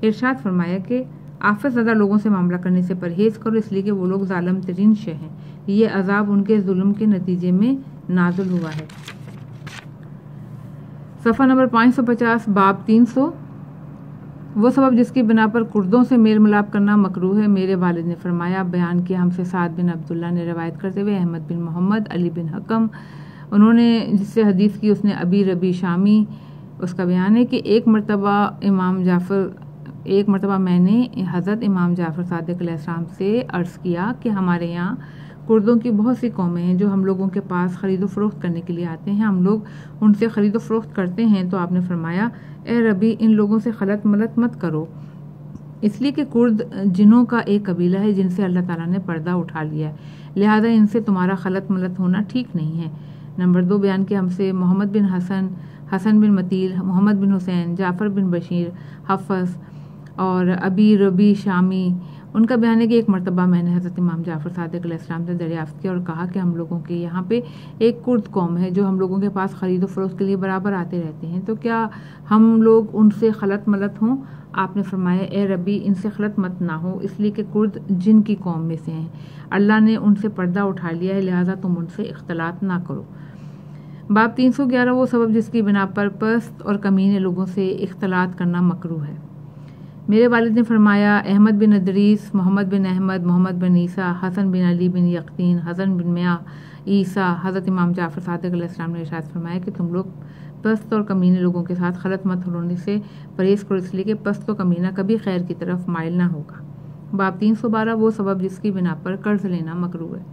ارشاد فرمایا کہ آفت زدہ لوگوں سے معاملہ کرنے سے پرہیز کرو، اس لیے کہ وہ لوگ ظالم ترین شے ہیں، یہ عذاب ان کے ظلم کے نتیجے میں نازل ہوا ہے۔ صفحہ نمبر 550 باب 300 وہ سبب جس کی بنا پر کردوں سے میل ملاپ کرنا مکروہ ہے۔ میرے والد نے فرمایا بیان کیا ہم سے سعد بن عبداللہ نے روایت کرتے ہوئے احمد بن محمد، علی بن حکم، انہوں نے جس سے حدیث کی اس نے ابی ربی شامی، اس کا بیان ہے کہ ایک مرتبہ میں نے حضرت امام جعفر صادق علیہ السلام سے عرض کیا کہ ہمارے یہاں کردوں کی بہت سی قومیں ہیں جو ہم لوگوں کے پاس خرید و فروخت کرنے کے لیے آتے ہیں، ہم لوگ ان سے خرید و فروخت کرتے ہیں، تو آپ نے فرمایا اے ربی ان لوگوں سے خلط ملط مت کرو، اس لیے کہ کرد جنوں کا ایک قبیلہ ہے جن سے اللہ تعالیٰ نے پردہ اٹھا لیا ہے، لہذا ان سے تمہارا خلط ملط ہونا ٹھیک نہیں ہے۔ نمبر 2 بیان کہ ہم سے محمد بن حسن، حسن بن متیل، محمد بن حسین، جعفر بن بشیر، حفص اور ابی ربی شامی، ان کا بیان ہے کہ ایک مرتبہ میں نے حضرت امام جعفر صادق علیہ السلام سے دریافت کیا اور کہا کہ ہم لوگوں کے یہاں پہ ایک کرد قوم ہے جو ہم لوگوں کے پاس خرید و فروخت کے لیے برابر آتے رہتے ہیں، تو کیا ہم لوگ ان سے خلط ملط ہوں؟ آپ نے فرمایا اے ربی ان سے خلط مت نہ ہو، اس لیے کہ کرد جن کی قوم میں سے ہیں، اللہ نے ان سے پردہ اٹھا لیا ہے، لہٰذا تم ان سے اختلاط نہ کرو۔ باب 311 وہ سبب جس کی بنا پر پست اور کمینے لوگوں سے اختلاط کرنا مکروہ ہے۔ میرے والد نے فرمایا احمد بن ادریس، محمد بن احمد، محمد بن عیسیٰ، حسن بن علی بن یقطین، حسن بن میاں عیسیٰ، حضرت امام جعفر صادق علیہ السلام نے ارشاد فرمایا کہ تم لوگ پست اور کمینے لوگوں کے ساتھ خلط مت ہونے سے پرہیز کرو، اس لیے کہ پست و کمینہ کبھی خیر کی طرف مائل نہ ہوگا۔ باب 312 وہ سبب جس کی بنا پر قرض لینا مکروہ ہے۔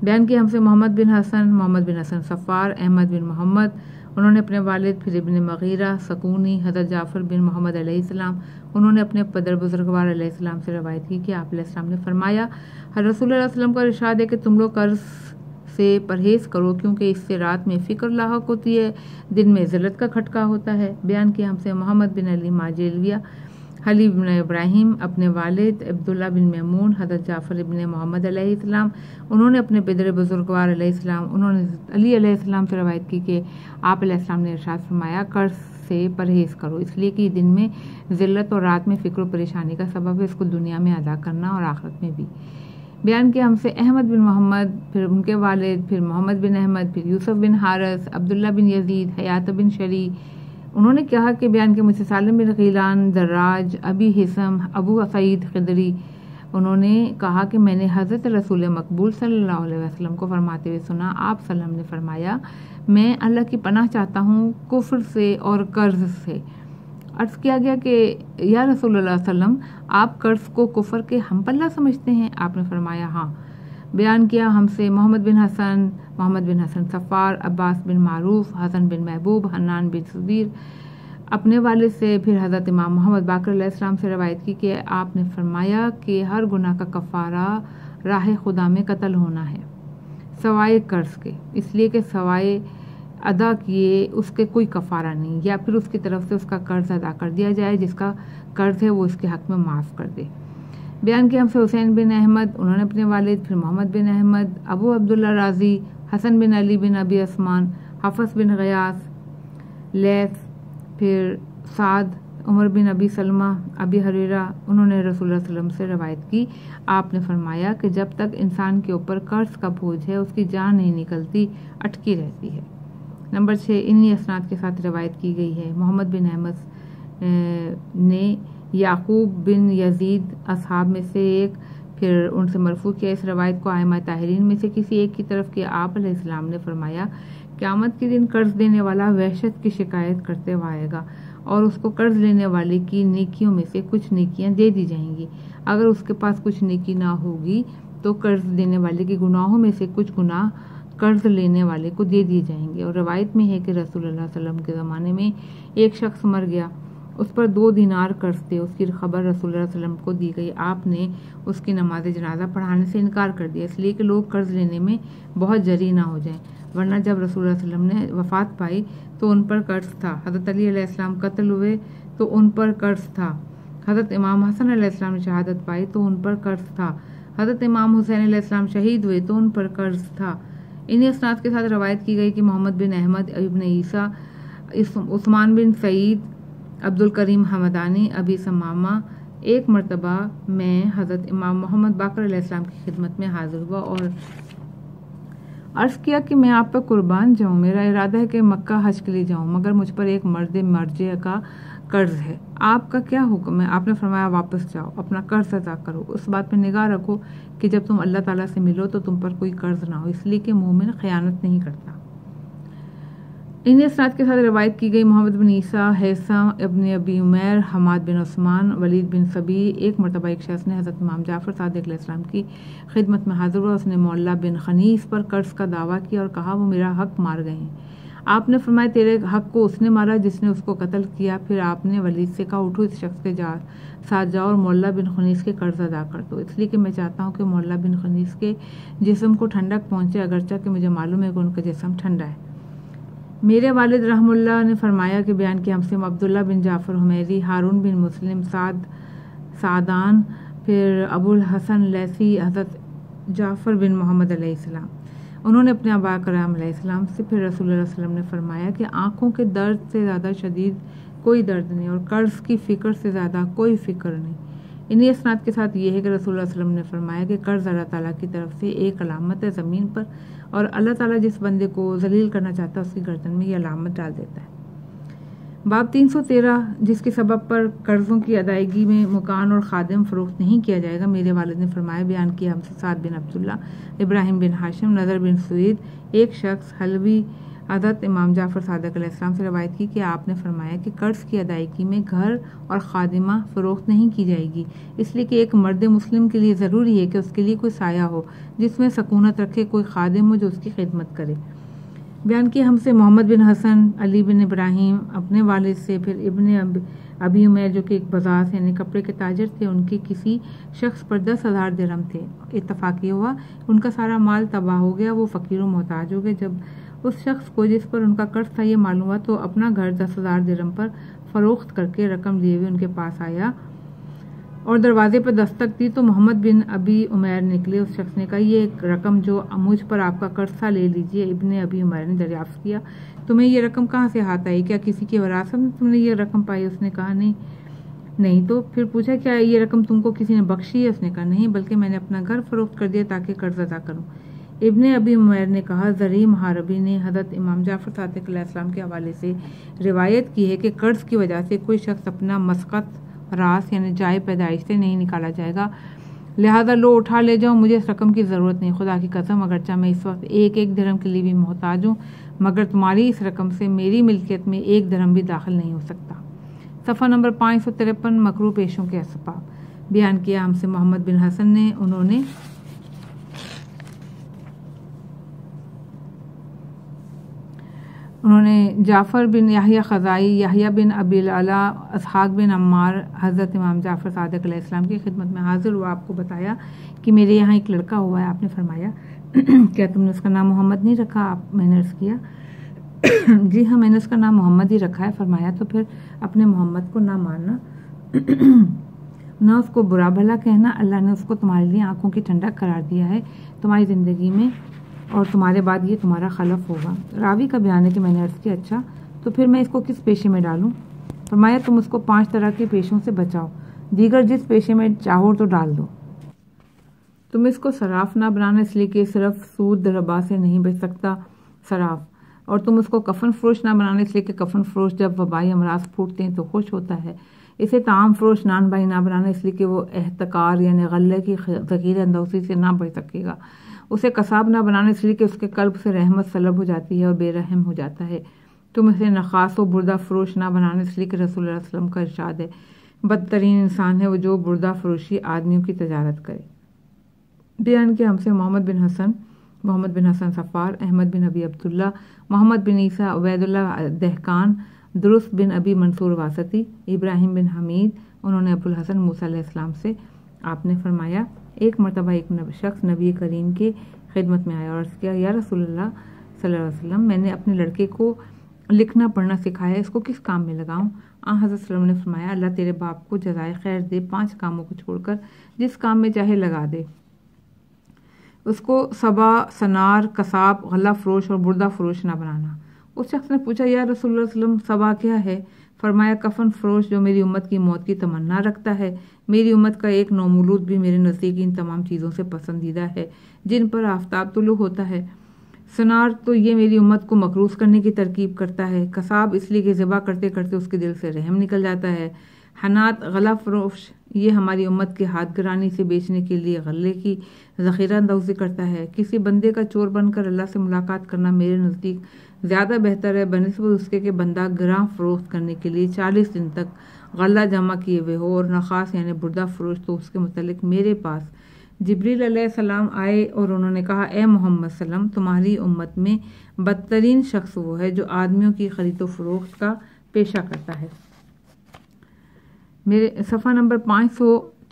بیان کیا ہم سے محمد بن حسن صفار، احمد بن محمد، انہوں نے اپنے والد پھر ابن مغیرہ سکونی، حضرت جعفر بن محمد علیہ السلام، انہوں نے اپنے پدر بزرگوار علیہ السلام سے روایت کی کہ آپ علیہ السلام نے فرمایا رسول اللہ علیہ وسلم کا ارشاد ہے کہ تم لوگ قرض سے پرہیز کرو کیونکہ اس سے رات میں فکر لاحق ہوتی ہے، دن میں ذلت کا کھٹکا ہوتا ہے۔ بیان کیا ہم سے محمد بن علی ماجلویہ، حلی بن ابراہیم، اپنے والد عبداللہ بن میمون، حضرت جعفر بن محمد علیہ السلام، انہوں نے اپنے پدر بزرگوار علیہ السلام، انہوں نے علی علیہ السلام سے روایت کی کہ آپ علیہ السلام نے ارشاد فرمایا قرض سے پرہیز کرو، اس لیے کہ دن میں ذلت اور رات میں فکر و پریشانی کا سبب ہے، اس کو دنیا میں ادا کرنا اور آخرت میں بھی۔ بیان کیا ہم سے احمد بن محمد، پھر ان کے والد، پھر محمد بن احمد، پھر یوسف بن حارث، عبداللہ بن یزید، حیات بن شری، انہوں نے کہا کہ بیان کے مجھ سے سالم بن غیلان، دراج، ابی حسم، ابو سعید خدری، انہوں نے کہا کہ میں نے حضرت رسول مقبول صلی اللہ علیہ وسلم کو فرماتے ہوئے سنا، آپ صلی اللہ علیہ وسلم نے فرمایا میں اللہ کی پناہ چاہتا ہوں کفر سے اور قرض سے۔ عرض کیا گیا کہ یا رسول اللہ صلی اللہ علیہ وسلم آپ قرض کو کفر کے ہم پلہ سمجھتے ہیں؟ آپ نے فرمایا ہاں۔ بیان کیا ہم سے محمد بن حسن صفار، عباس بن معروف، حسن بن محبوب، حنان بن صدیر، اپنے والد سے، پھر حضرت امام محمد باقر علیہ السلام سے روایت کی کہ آپ نے فرمایا کہ ہر گناہ کا کفارہ راہ خدا میں قتل ہونا ہے سوائے قرض کے، اس لیے کہ سوائے ادا کیے اس کے کوئی کفارہ نہیں، یا پھر اس کی طرف سے اس کا قرض ادا کر دیا جائے، جس کا قرض ہے وہ اس کے حق میں معاف کر دے۔ بیان کیا ہم سے حسین بن احمد، انہوں نے اپنے والد، پھر محمد بن احمد، ابو عبداللہ رازی، حسن بن علی بن ابی عثمان، حفص بن غیاث، لیث، پھر سعد، عمر بن ابی سلمہ، ابی ہریرہ، انہوں نے رسول اللہ صلی اللہ علیہ وسلم سے روایت کی، آپ نے فرمایا کہ جب تک انسان کے اوپر قرض کا بوجھ ہے اس کی جان نہیں نکلتی، اٹکی رہتی ہے۔ نمبر 6 انہی اسناد کے ساتھ روایت کی گئی ہے۔ محمد بن احمد نے یعقوب بن یزید اصحاب میں سے ایک، پھر ان سے مرفوع کیا اس روایت کو ائمہ طاہرین میں سے کسی ایک کی طرف کہ آپ علیہ السلام نے فرمایا قیامت کے دن قرض دینے والا وحشت کی شکایت کرتے ہوئے آئے گا اور اس کو قرض لینے والے کی نیکیوں میں سے کچھ نیکیاں دے دی جائیں گی، اگر اس کے پاس کچھ نیکی نہ ہوگی تو قرض دینے والے کے گناہوں میں سے کچھ گناہ قرض لینے والے کو دے دیے جائیں گے۔ اور روایت میں ہے کہ رسول اللہ صلی اللہ علیہ وسلم کے زمانے میں ایک شخص مر گیا، اس پر 2 دینار قرض تھے، اس کی خبر رسول اللہ صلی اللہ علیہ وسلم کو دی گئی، آپ نے اس کی نماز جنازہ پڑھانے سے انکار کر دیا، اس لیے کہ لوگ قرض لینے میں بہت جری نہ ہو جائیں، ورنہ جب رسول اللہ صلی اللہ علیہ وسلم نے وفات پائی تو ان پر قرض تھا، حضرت علی علیہ السلام قتل ہوئے تو ان پر قرض تھا، حضرت امام حسن علیہ السلام نے شہادت پائی تو ان پر قرض تھا، حضرت امام حسین علیہ السلام شہید ہوئے تو ان پر قرض تھا۔ انہی اسناد کے ساتھ روایت کی گئی کہ محمد بن احمد، ابن عیسیٰ، عثمان بن سعید، عبد الکریم حمدانی، ابی ثمامہ، ایک مرتبہ میں حضرت امام محمد باقر علیہ السلام کی خدمت میں حاضر ہوا اور عرض کیا کہ میں آپ پر قربان جاؤں، میرا ارادہ ہے کہ مکہ حج کے لیے جاؤں، مگر مجھ پر ایک مرد مرجع کا قرض ہے، آپ کا کیا حکم ہے؟ آپ نے فرمایا واپس جاؤ، اپنا قرض ادا کرو، اس بات پہ نگاہ رکھو کہ جب تم اللہ تعالیٰ سے ملو تو تم پر کوئی قرض نہ ہو، اس لیے کہ مومن خیانت نہیں کرتا۔ انہیں اسناد کے ساتھ روایت کی گئی محمد بن عیسیٰ، حیثم ابن ابی عمیر، حماد بن عثمان، ولید بن سبی، ایک مرتبہ ایک شخص نے حضرت امام جعفر صادق علیہ السلام کی خدمت میں حاضر ہوا، اس نے معلّہ بن خنیس پر قرض کا دعویٰ کیا اور کہا وہ میرا حق مار گئے ہیں۔ آپ نے فرمایا تیرے حق کو اس نے مارا جس نے اس کو قتل کیا، پھر آپ نے ولید سے کہا اٹھو اس شخص کے ساتھ جاؤ اور معلّہ بن خنیس کے قرض ادا کر دو، اس لیے کہ میں چاہتا ہوں کہ معلّہ بن خنیس کے جسم کو ٹھنڈک پہنچے، اگرچہ کہ مجھے معلوم ہے کہ ان کا جسم ٹھنڈا ہے۔ میرے والد رحم اللہ نے فرمایا کہ بیان کیا ہم سے عبداللہ بن جعفر حمیری، ہارون بن مسلم، سعدان، پھر ابو الحسن لیثی حضرت جعفر بن محمد علیہ السلام، انہوں نے اپنے آبا کرام علیہ السلام سے پھر رسول اللہ علیہ وسلم نے فرمایا کہ آنکھوں کے درد سے زیادہ شدید کوئی درد نہیں اور قرض کی فکر سے زیادہ کوئی فکر نہیں۔ انہی اسناد کے ساتھ یہ ہے کہ رسول اللہ علیہ وسلم نے فرمایا کہ قرض اللہ تعالیٰ کی طرف سے ایک علامت ہے زمین پر، اور اللہ تعالیٰ جس بندے کو ذلیل کرنا چاہتا ہے اس کی گردن میں یہ علامت ڈال دیتا ہے۔ باب 313 جس کے سبب پر قرضوں کی ادائیگی میں مکان اور خادم فروخت نہیں کیا جائے گا۔ میرے والد نے فرمایا، بیان کیا ہم سے سعد بن عبداللہ، ابراہیم بن ہاشم، نظر بن سوید، ایک شخص حلوی حضرت امام جعفر صادق علیہ السلام سے روایت کی کہ آپ نے فرمایا کہ قرض کی ادائیگی میں گھر اور خادمہ فروخت نہیں کی جائے گی، اس لیے کہ ایک مرد مسلم کے لیے ضروری ہے کہ اس کے لیے کوئی سایہ ہو جس میں سکونت رکھے، کوئی خادم ہو جو اس کی خدمت کرے۔ بیان کیا ہم سے محمد بن حسن، علی بن ابراہیم اپنے والد سے، پھر ابن ابی عمیر جو کہ ایک بزاز یعنی کپڑے کے تاجر تھے، ان کے کسی شخص پر 10,000 درہم تھے۔ اتفاق یہ ہوا ان کا سارا مال تباہ ہو گیا، وہ فقیر و محتاج ہو گئے۔ جب اس شخص کو جس پر ان کا قرض تھا یہ معلوم ہوا تو اپنا گھر 10,000 درہم پر فروخت کر کے رقم لیے ہوئے ان کے پاس آیا اور دروازے پر دستک دی تو محمد بن ابی عمیر نکلے۔ اس شخص نے کہا، یہ رقم جو مجھ پر آپ کا قرض تھا لے لیجئے۔ ابن ابی عمیر نے دریافت کیا، تمہیں یہ رقم کہاں سے ہاتھ آئی؟ کیا کسی کی وراثت میں تم نے یہ رقم پائی؟ اس نے کہا نہیں۔ تو پھر پوچھا، کیا یہ رقم تم کو کسی نے بخشی ہے؟ اس نے کہا نہیں، بلکہ میں نے اپنا گھر فروخت کر دیا تاکہ قرض ادا کروں۔ ابن ابی عمیر نے کہا، زرعی محاربی نے حضرت امام جعفر صادق علیہ السلام کے حوالے سے روایت کی ہے کہ قرض کی وجہ سے کوئی شخص اپنا مسقط راس یعنی جائے پیدائش سے نہیں نکالا جائے گا، لہذا لو اٹھا لے جاؤ، مجھے اس رقم کی ضرورت نہیں۔ خدا کی قسم اگرچہ میں اس وقت ایک درہم کے لیے بھی محتاج ہوں، مگر تمہاری اس رقم سے میری ملکیت میں 1 درہم بھی داخل نہیں ہو سکتا۔ صفحہ نمبر 553 مکروہ پیشوں کے اسباب۔ بیان کیا ہم سے محمد بن حسن نے، انہوں نے جعفر بن یحییٰ خزائی، یحییٰ بن ابی العلا، اسحاق بن عمار حضرت امام جعفر صادق علیہ السلام کی خدمت میں حاضر ہوا، آپ کو بتایا کہ میرے یہاں ایک لڑکا ہوا ہے۔ آپ نے فرمایا، کیا تم نے اس کا نام محمد نہیں رکھا؟ میں نے عرض کیا، جی ہاں، میں نے اس کا نام محمد ہی رکھا ہے۔ فرمایا، تو پھر اپنے محمد کو نہ ماننا، نہ اس کو برا بھلا کہنا، اللہ نے اس کو تمہارے لیے آنکھوں کی ٹھنڈک قرار دیا ہے تمہاری زندگی میں، اور تمہارے بعد یہ تمہارا خلف ہوگا۔ راوی کا بیان ہے کہ میں نے عرض کیا، اچھا تو پھر میں اس کو کس پیشے میں ڈالوں؟ فرمایا، تم اس کو 5 طرح کے پیشوں سے بچاؤ، دیگر جس پیشے میں چاہو تو ڈال دو۔ تم اس کو صراف نہ بنانا، اس لیے کہ صرف سود ربا سے نہیں بچ سکتا صراف، اور تم اس کو کفن فروش نہ بنانا، اس لیے کہ کفن فروش جب وبائی امراض پھوٹتے ہیں تو خوش ہوتا ہے۔ اسے طعام فروش نان بھائی نہ بنانا، اس لیے کہ وہ احتکار یعنی غلے کی ذخیرہ اندوزی سے نہ بچ سکے گا۔ اسے قصاب نہ بنانا، اس لیے کہ اس کے قلب سے رحمت سلب ہو جاتی ہے اور بے رحم ہو جاتا ہے۔ تم اسے نخاس و بردہ فروش نہ بنانا، اس لیے کہ رسول اللہ علیہ وسلم کا ارشاد ہے، بدترین انسان ہے وہ جو بردہ فروشی آدمیوں کی تجارت کرے۔ بیان کیا ہم سے محمد بن حسن صفار، احمد بن ابی عبداللہ، محمد بن عیسیٰ، عبید اللہ دہقان، درست بن ابی منصور واسطی، ابراہیم بن حمید، انہوں نے ابو الحسن موسیٰ علیہ السلام سے، آپ نے فرمایا، ایک مرتبہ ایک شخص نبی کریم کے خدمت میں آیا اور عرض کیا، یا رسول اللہ صلی اللہ علیہ وسلم، میں نے اپنے لڑکے کو لکھنا پڑھنا سکھایا، اس کو کس کام میں لگاؤں؟ حضرت صلی اللہ علیہ وسلم نے فرمایا، اللہ تیرے باپ کو جزائے خیر دے، 5 کاموں کو چھوڑ کر جس کام میں چاہے لگا دے۔ اس کو صبا، سنار، قصاب، غلہ فروش اور بردہ فروش نہ بنانا۔ اس شخص نے پوچھا، یا رسول اللہ صلی اللہ علیہ وسلم، صبا کیا ہے؟ فرمایا، کفن فروش جو میری امت کی موت کی تمنا رکھتا ہے۔ میری امت کا ایک نومولود بھی میرے نزدیک ان تمام چیزوں سے پسندیدہ ہے جن پر آفتاب طلوع ہوتا ہے۔ سنار تو یہ میری امت کو مقروض کرنے کی ترکیب کرتا ہے۔ قصاب اس لیے کہ ذبح کرتے کرتے اس کے دل سے رحم نکل جاتا ہے۔ حنات، غلہ فروش، یہ ہماری امت کے ہاتھ گرانی سے بیچنے کے لیے غلے کی ذخیرہ اندوزی کرتا ہے۔ کسی بندے کا چور بن کر اللہ سے ملاقات کرنا میرے نزدیک زیادہ بہتر ہے بنسبت اس کے بندہ گراں فروخت کرنے کے لیے 40 دن تک غلہ جمع کیے ہوئے ہو، اور نخاس یعنی بردہ فروش تو اس کے متعلق میرے پاس جبریل علیہ السلام آئے اور انہوں نے کہا، اے محمد صلی اللہ علیہ وسلم، تمہاری امت میں بدترین شخص وہ ہے جو آدمیوں کی خرید و فروخت کا پیشہ کرتا ہے۔ میرے صفحہ نمبر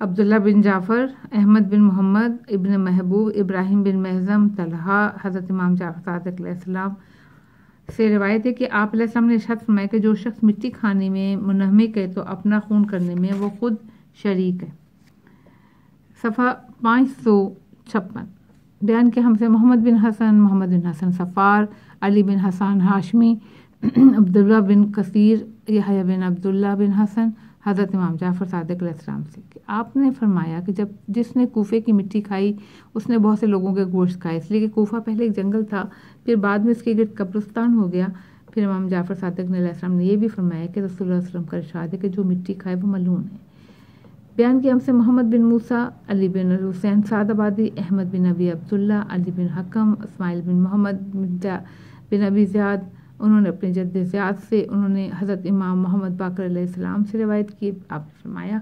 عبداللہ بن جعفر، احمد بن محمد ابن محبوب، ابراہیم بن محزم، طلحہ، حضرت امام جعفر صادق علیہ السلام سے روایت ہے کہ آپ علیہ السلام نے ارشاد فرمایا کہ جو شخص مٹی کھانے میں منہمک ہے تو اپنا خون کرنے میں وہ خود شریک ہے۔ صفحہ 556 بیان کہ ہم سے محمد بن حسن صفار، علی بن حسان ہاشمی، عبداللہ بن کثیر، یحییٰ بن عبداللہ بن حسن، حضرت امام جعفر صادق علیہ السلام سے کہ آپ نے فرمایا کہ جس نے کوفے کی مٹی کھائی اس نے بہت سے لوگوں کے گوشت کھائے، اس لیے کہ کوفہ پہلے ایک جنگل تھا، پھر بعد میں اس کے گرد قبرستان ہو گیا۔ پھر امام جعفر صادق علیہ السلام نے یہ بھی فرمایا کہ رسول اللہ صلی اللہ علیہ وسلم کا ارشاد ہے کہ جو مٹی کھائے وہ ملعون ہے۔ بیان کہ ہم سے محمد بن موسیٰ، علی بن حسین سعد آبادی، احمد بن ابی عبداللہ، علی بن حکم، اسماعیل بن محمد بن ابی زیاد، انہوں نے اپنے جد زیاد سے انہوں نے حضرت امام محمد باقر علیہ السلام سے روایت کی۔ آپ نے فرمایا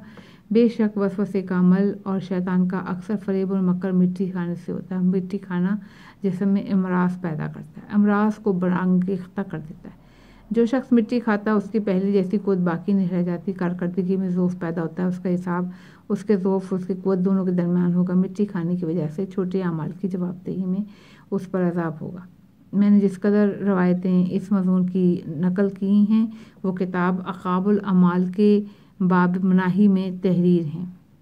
بے شک وسوسے کا عمل اور شیطان کا اکثر فریب اور مکر مٹی کھانے سے ہوتا ہے۔ مٹی کھانا جسم میں امراض پیدا کرتا ہے، امراض کو برانگیختہ کر دیتا ہے۔ جو شخص مٹی کھاتا ہے اس کی پہلی جیسی قوت باقی نہیں رہ جاتی، کارکردگی میں ضعف پیدا ہوتا ہے، اس کا حساب اس کے ضعف اس کی قوت دونوں کے درمیان ہوگا۔ مٹی کھانے کی وجہ سے چھوٹے اعمال کی جواب دہی میں اس پر عذاب ہوگا۔ میں نے جس قدر روایتیں اس مضمون کی نقل کی ہیں وہ کتاب عقاب الاعمال کے باب مناہی میں تحریر ہیں۔